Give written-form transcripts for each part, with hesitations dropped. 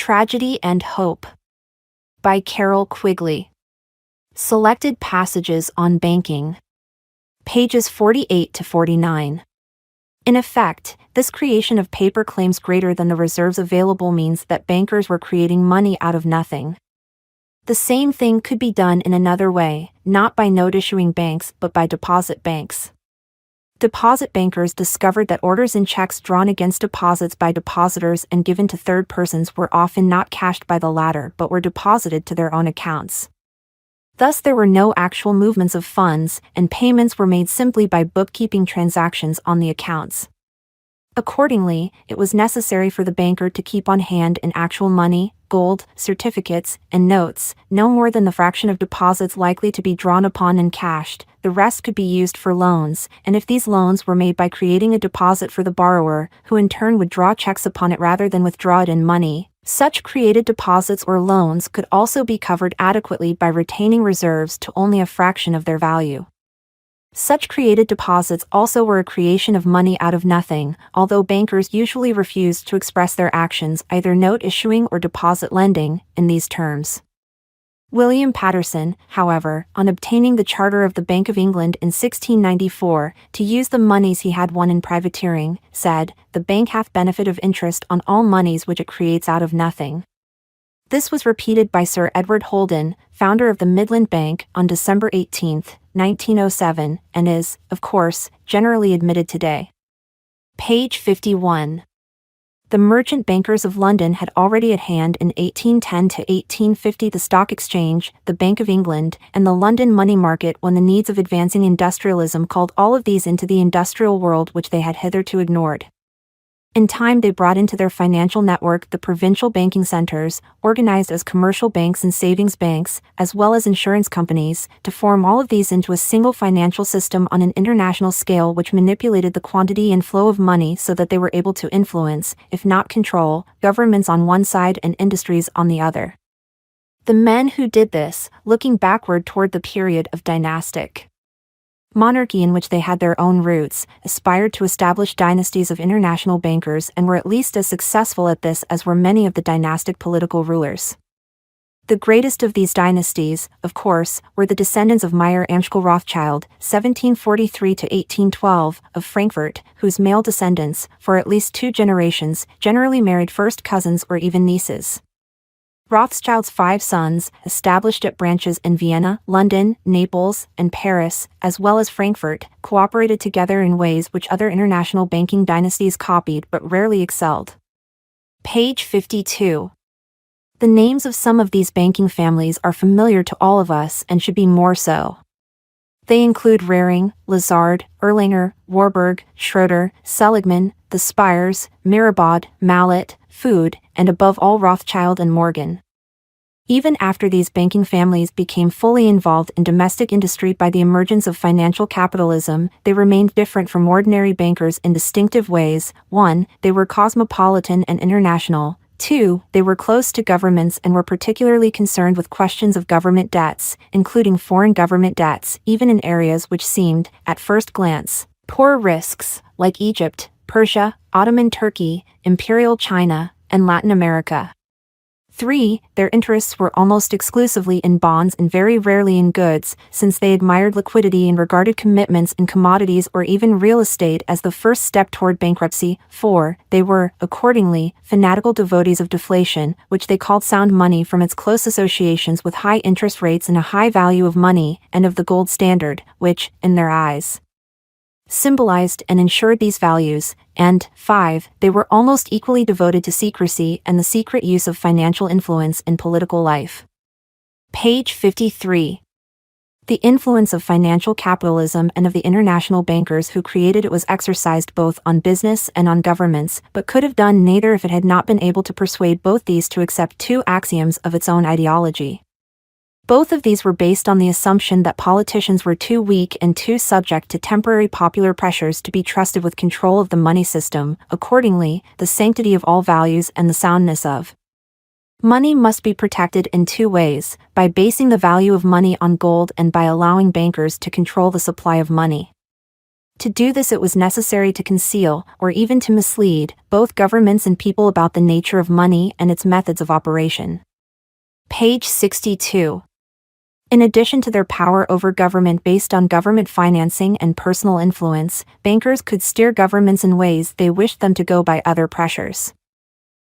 Tragedy and Hope by Carol Quigley. Selected passages on banking. Pages 48 to 49. In effect, this creation of paper claims greater than the reserves available means that bankers were creating money out of nothing. The same thing could be done in another way, not by note-issuing banks but by deposit banks. Deposit bankers discovered that orders and checks drawn against deposits by depositors and given to third persons were often not cashed by the latter but were deposited to their own accounts. Thus there were no actual movements of funds, and payments were made simply by bookkeeping transactions on the accounts. Accordingly, it was necessary for the banker to keep on hand in actual money, gold, certificates, and notes, no more than the fraction of deposits likely to be drawn upon and cashed. The rest could be used for loans, and if these loans were made by creating a deposit for the borrower, who in turn would draw checks upon it rather than withdraw it in money, such created deposits or loans could also be covered adequately by retaining reserves to only a fraction of their value. Such created deposits also were a creation of money out of nothing, although bankers usually refused to express their actions, either note issuing or deposit lending, in these terms. William Paterson, however, on obtaining the charter of the Bank of England in 1694, to use the moneys he had won in privateering, said, "The bank hath benefit of interest on all moneys which it creates out of nothing." This was repeated by Sir Edward Holden, founder of the Midland Bank, on December 18, 1907, and is, of course, generally admitted today. Page 51. The merchant bankers of London had already at hand in 1810 to 1850 the Stock Exchange, the Bank of England, and the London money market when the needs of advancing industrialism called all of these into the industrial world which they had hitherto ignored. In time they brought into their financial network the provincial banking centers, organized as commercial banks and savings banks, as well as insurance companies, to form all of these into a single financial system on an international scale which manipulated the quantity and flow of money so that they were able to influence, if not control, governments on one side and industries on the other. The men who did this, looking backward toward the period of dynastic monarchy in which they had their own roots, aspired to establish dynasties of international bankers and were at least as successful at this as were many of the dynastic political rulers. The greatest of these dynasties, of course, were the descendants of Meyer Amschel Rothschild, 1743 to 1812, of Frankfurt, whose male descendants, for at least 2 generations, generally married first cousins or even nieces. Rothschild's 5 sons, established at branches in Vienna, London, Naples, and Paris, as well as Frankfurt, cooperated together in ways which other international banking dynasties copied but rarely excelled. Page 52. The names of some of these banking families are familiar to all of us and should be more so. They include Rering, Lazard, Erlanger, Warburg, Schroeder, Seligman, the Spires, Mirabaud, Mallet, Food, and above all Rothschild and Morgan. Even after these banking families became fully involved in domestic industry by the emergence of financial capitalism, they remained different from ordinary bankers in distinctive ways. 1. They were cosmopolitan and international. 2. They were close to governments and were particularly concerned with questions of government debts, including foreign government debts, even in areas which seemed, at first glance, poor risks, like Egypt, Persia, Ottoman Turkey, Imperial China, and Latin America. 3. Their interests were almost exclusively in bonds and very rarely in goods, since they admired liquidity and regarded commitments in commodities or even real estate as the first step toward bankruptcy. 4. They were, accordingly, fanatical devotees of deflation, which they called sound money from its close associations with high interest rates and a high value of money, and of the gold standard, which, in their eyes, symbolized and ensured these values. And 5. They were almost equally devoted to secrecy and the secret use of financial influence in political life. Page 53. The influence of financial capitalism and of the international bankers who created it was exercised both on business and on governments, but could have done neither if it had not been able to persuade both these to accept 2 axioms of its own ideology. Both of these were based on the assumption that politicians were too weak and too subject to temporary popular pressures to be trusted with control of the money system. Accordingly, the sanctity of all values and the soundness of money must be protected in 2 ways, by basing the value of money on gold and by allowing bankers to control the supply of money. To do this, it was necessary to conceal, or even to mislead, both governments and people about the nature of money and its methods of operation. Page 62. In addition to their power over government based on government financing and personal influence, bankers could steer governments in ways they wished them to go by other pressures.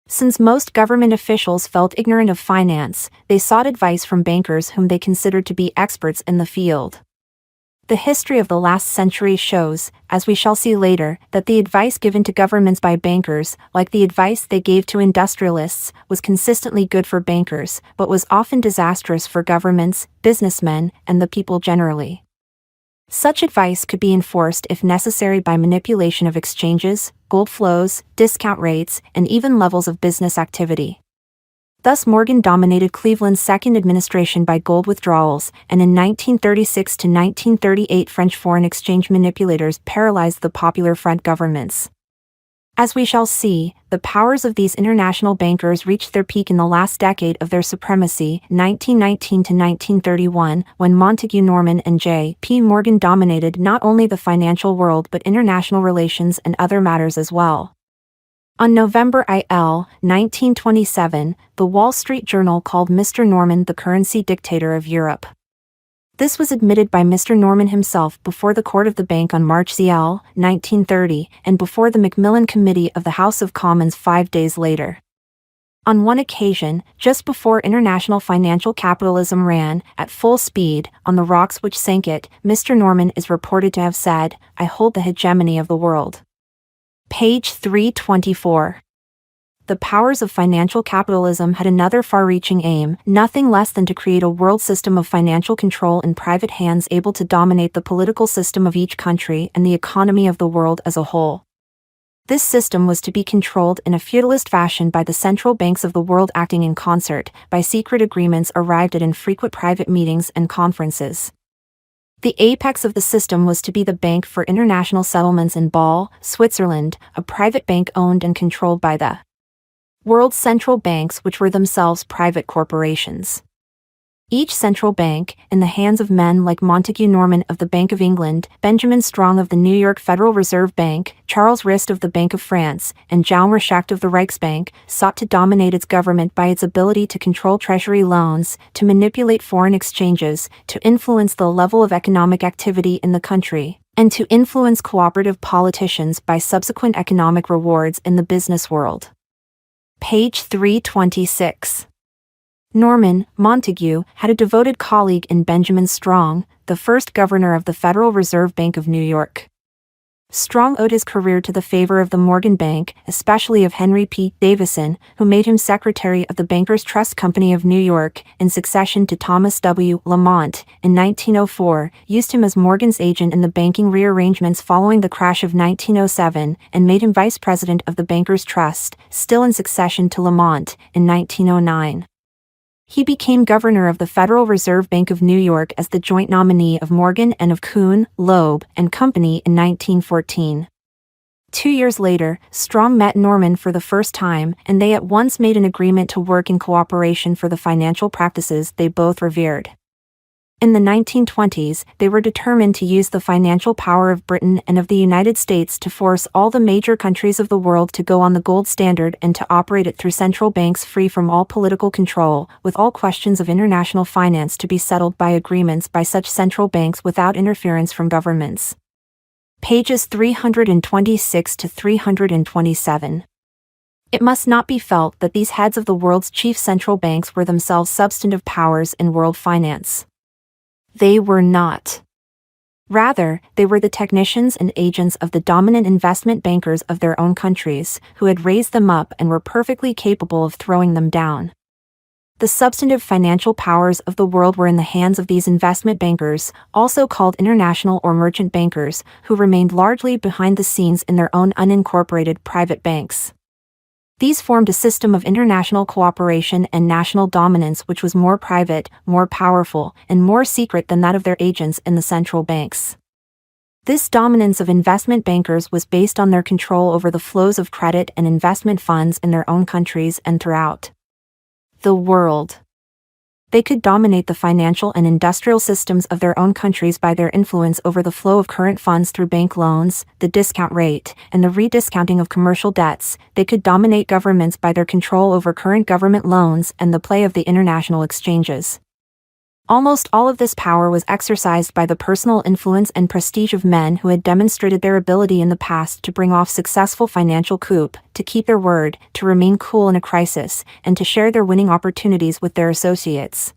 Since most government officials felt ignorant of finance, they sought advice from bankers whom they considered to be experts in the field. The history of the last century shows, as we shall see later, that the advice given to governments by bankers, like the advice they gave to industrialists, was consistently good for bankers, but was often disastrous for governments, businessmen, and the people generally. Such advice could be enforced if necessary by manipulation of exchanges, gold flows, discount rates, and even levels of business activity. Thus Morgan dominated Cleveland's second administration by gold withdrawals, and in 1936 to 1938 French foreign exchange manipulators paralyzed the Popular Front governments. As we shall see, the powers of these international bankers reached their peak in the last decade of their supremacy, 1919 to 1931, when Montague Norman and J. P. Morgan dominated not only the financial world but international relations and other matters as well. On November 1927, the Wall Street Journal called Mr. Norman the currency dictator of Europe. This was admitted by Mr. Norman himself before the Court of the Bank on March 1930, and before the Macmillan Committee of the House of Commons 5 days later. On one occasion, just before international financial capitalism ran, at full speed, on the rocks which sank it, Mr. Norman is reported to have said, "I hold the hegemony of the world." Page 324. The powers of financial capitalism had another far-reaching aim, nothing less than to create a world system of financial control in private hands able to dominate the political system of each country and the economy of the world as a whole. This system was to be controlled in a feudalist fashion by the central banks of the world acting in concert, by secret agreements arrived at in frequent private meetings and conferences. The apex of the system was to be the Bank for International Settlements in Bâle, Switzerland, a private bank owned and controlled by the world's central banks, which were themselves private corporations. Each central bank, in the hands of men like Montague Norman of the Bank of England, Benjamin Strong of the New York Federal Reserve Bank, Charles Rist of the Bank of France, and Jean Rechact of the Reichsbank, sought to dominate its government by its ability to control treasury loans, to manipulate foreign exchanges, to influence the level of economic activity in the country, and to influence cooperative politicians by subsequent economic rewards in the business world. Page 326. Norman, Montague, had a devoted colleague in Benjamin Strong, the first governor of the Federal Reserve Bank of New York. Strong owed his career to the favor of the Morgan Bank, especially of Henry P. Davison, who made him secretary of the Bankers Trust Company of New York, in succession to Thomas W. Lamont, in 1904, used him as Morgan's agent in the banking rearrangements following the crash of 1907, and made him vice president of the Bankers Trust, still in succession to Lamont, in 1909. He became governor of the Federal Reserve Bank of New York as the joint nominee of Morgan and of Kuhn, Loeb, and Company in 1914. 2 years later, Strong met Norman for the first time, and they at once made an agreement to work in cooperation for the financial practices they both revered. In the 1920s, they were determined to use the financial power of Britain and of the United States to force all the major countries of the world to go on the gold standard and to operate it through central banks free from all political control, with all questions of international finance to be settled by agreements by such central banks without interference from governments. Pages 326 to 327. It must not be felt that these heads of the world's chief central banks were themselves substantive powers in world finance. They were not. Rather, they were the technicians and agents of the dominant investment bankers of their own countries, who had raised them up and were perfectly capable of throwing them down. The substantive financial powers of the world were in the hands of these investment bankers, also called international or merchant bankers, who remained largely behind the scenes in their own unincorporated private banks. These formed a system of international cooperation and national dominance which was more private, more powerful, and more secret than that of their agents in the central banks. This dominance of investment bankers was based on their control over the flows of credit and investment funds in their own countries and throughout the world. They could dominate the financial and industrial systems of their own countries by their influence over the flow of current funds through bank loans, the discount rate, and the rediscounting of commercial debts. They could dominate governments by their control over current government loans and the play of the international exchanges. Almost all of this power was exercised by the personal influence and prestige of men who had demonstrated their ability in the past to bring off successful financial coup, to keep their word, to remain cool in a crisis, and to share their winning opportunities with their associates.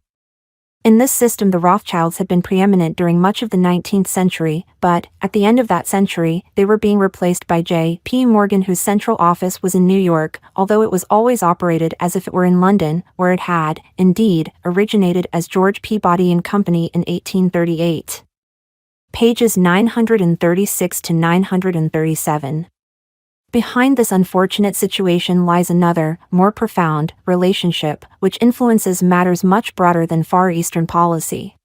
In this system, the Rothschilds had been preeminent during much of the 19th century, but, at the end of that century, they were being replaced by J.P. Morgan, whose central office was in New York, although it was always operated as if it were in London, where it had, indeed, originated as George Peabody and Company in 1838. Pages 936 to 937. Behind this unfortunate situation lies another, more profound, relationship, which influences matters much broader than Far Eastern policy.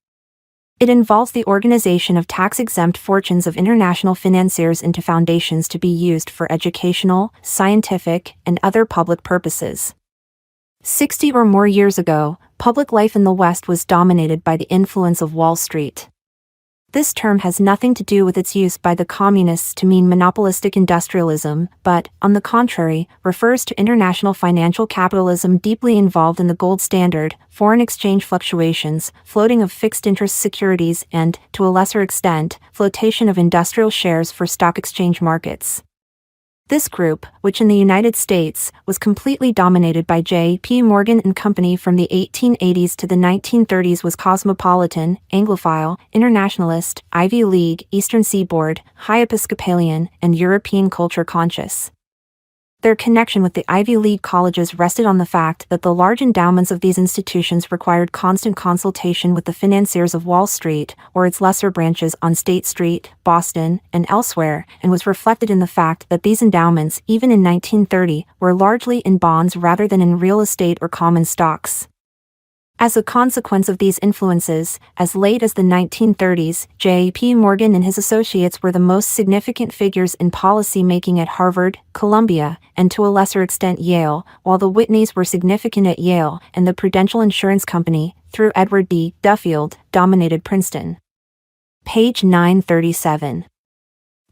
It involves the organization of tax-exempt fortunes of international financiers into foundations to be used for educational, scientific, and other public purposes. 60 or more years ago, public life in the West was dominated by the influence of Wall Street. This term has nothing to do with its use by the communists to mean monopolistic industrialism, but, on the contrary, refers to international financial capitalism deeply involved in the gold standard, foreign exchange fluctuations, floating of fixed-interest securities and, to a lesser extent, flotation of industrial shares for stock exchange markets. This group, which in the United States, was completely dominated by J.P. Morgan and Company from the 1880s to the 1930s, was cosmopolitan, Anglophile, internationalist, Ivy League, Eastern Seaboard, High Episcopalian, and European culture conscious. Their connection with the Ivy League colleges rested on the fact that the large endowments of these institutions required constant consultation with the financiers of Wall Street, or its lesser branches on State Street, Boston, and elsewhere, and was reflected in the fact that these endowments, even in 1930, were largely in bonds rather than in real estate or common stocks. As a consequence of these influences, as late as the 1930s, J.P. Morgan and his associates were the most significant figures in policy making at Harvard, Columbia, and to a lesser extent Yale, while the Whitneys were significant at Yale, and the Prudential Insurance Company, through Edward D. Duffield, dominated Princeton. Page 937.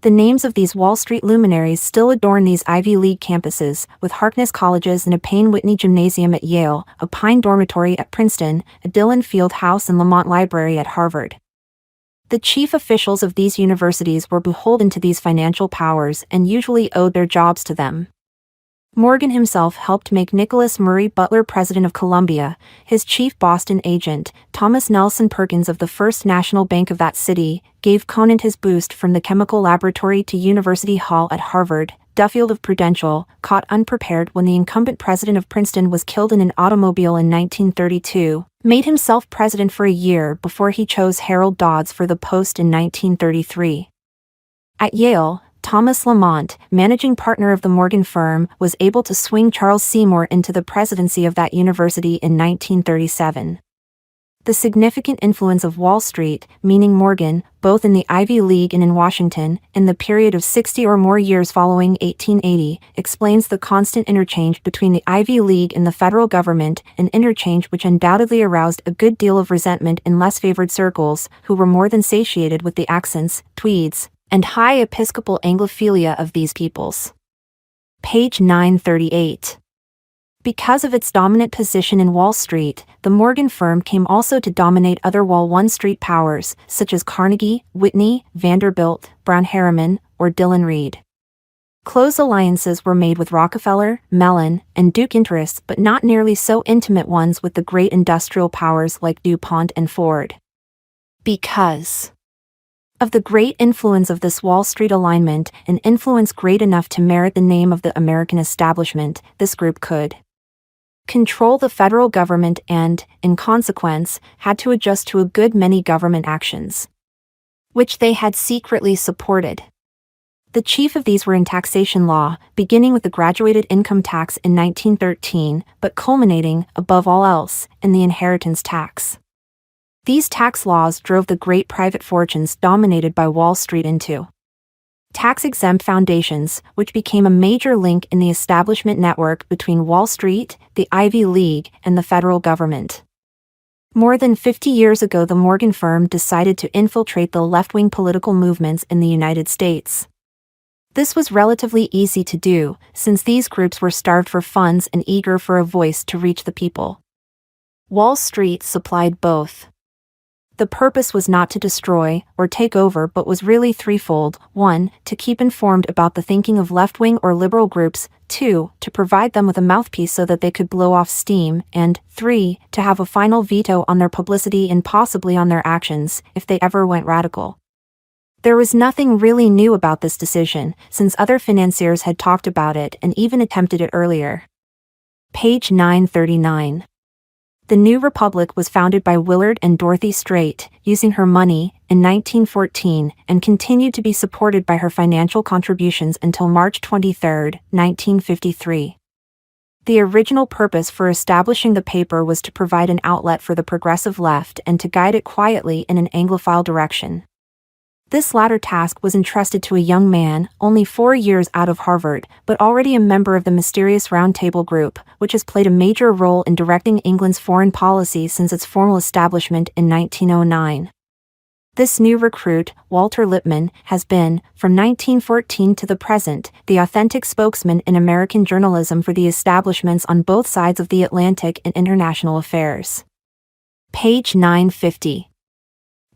The names of these Wall Street luminaries still adorn these Ivy League campuses, with Harkness Colleges and a Payne-Whitney Gymnasium at Yale, a Pine Dormitory at Princeton, a Dillon Field House and Lamont Library at Harvard. The chief officials of these universities were beholden to these financial powers and usually owed their jobs to them. Morgan himself helped make Nicholas Murray Butler president of Columbia. His chief Boston agent, Thomas Nelson Perkins of the First National Bank of that city, gave Conant his boost from the chemical laboratory to University Hall at Harvard. Duffield of Prudential, caught unprepared when the incumbent president of Princeton was killed in an automobile in 1932, made himself president for a year before he chose Harold Dodds for the post in 1933. At Yale, Thomas Lamont, managing partner of the Morgan firm, was able to swing Charles Seymour into the presidency of that university in 1937. The significant influence of Wall Street, meaning Morgan, both in the Ivy League and in Washington, in the period of 60 or more years following 1880, explains the constant interchange between the Ivy League and the federal government, an interchange which undoubtedly aroused a good deal of resentment in less favored circles, who were more than satiated with the accents, tweeds, and high episcopal Anglophilia of these peoples. Page 938. Because of its dominant position in Wall Street, the Morgan firm came also to dominate other Wall Street powers, such as Carnegie, Whitney, Vanderbilt, Brown Harriman, or Dillon Reed. Close alliances were made with Rockefeller, Mellon, and Duke interests, but not nearly so intimate ones with the great industrial powers like DuPont and Ford. Because of the great influence of this Wall Street alignment, an influence great enough to merit the name of the American establishment, this group could control the federal government and, in consequence, had to adjust to a good many government actions, which they had secretly supported. The chief of these were in taxation law, beginning with the graduated income tax in 1913, but culminating, above all else, in the inheritance tax. These tax laws drove the great private fortunes dominated by Wall Street into tax-exempt foundations, which became a major link in the establishment network between Wall Street, the Ivy League, and the federal government. More than 50 years ago, the Morgan firm decided to infiltrate the left-wing political movements in the United States. This was relatively easy to do, since these groups were starved for funds and eager for a voice to reach the people. Wall Street supplied both. The purpose was not to destroy or take over, but was really threefold: 1. To keep informed about the thinking of left-wing or liberal groups, 2. To provide them with a mouthpiece so that they could blow off steam, and 3. To have a final veto on their publicity and possibly on their actions, if they ever went radical. There was nothing really new about this decision, since other financiers had talked about it and even attempted it earlier. Page 939. The New Republic was founded by Willard and Dorothy Straight, using her money, in 1914, and continued to be supported by her financial contributions until March 23, 1953. The original purpose for establishing the paper was to provide an outlet for the progressive left and to guide it quietly in an Anglophile direction. This latter task was entrusted to a young man, only 4 years out of Harvard, but already a member of the mysterious Round Table Group, which has played a major role in directing England's foreign policy since its formal establishment in 1909. This new recruit, Walter Lippmann, has been, from 1914 to the present, the authentic spokesman in American journalism for the establishments on both sides of the Atlantic in international affairs. Page 950.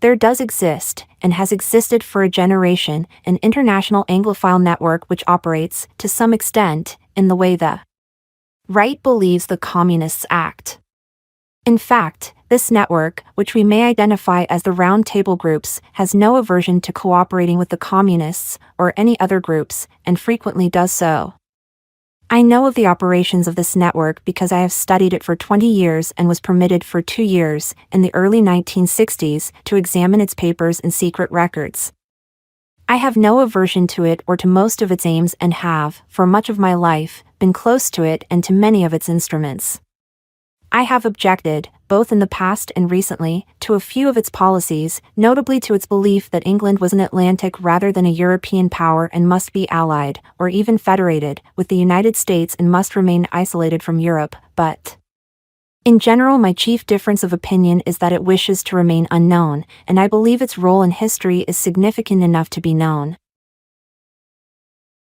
There does exist, and has existed for a generation, an international Anglophile network which operates, to some extent, in the way the right believes the Communists act. In fact, this network, which we may identify as the Round Table Groups, has no aversion to cooperating with the Communists, or any other groups, and frequently does so. I know of the operations of this network because I have studied it for 20 years and was permitted for 2 years, in the early 1960s, to examine its papers and secret records. I have no aversion to it or to most of its aims and have, for much of my life, been close to it and to many of its instruments. I have objected, both in the past and recently, to a few of its policies, notably to its belief that England was an Atlantic rather than a European power and must be allied, or even federated, with the United States and must remain isolated from Europe, but in general my chief difference of opinion is that it wishes to remain unknown, and I believe its role in history is significant enough to be known.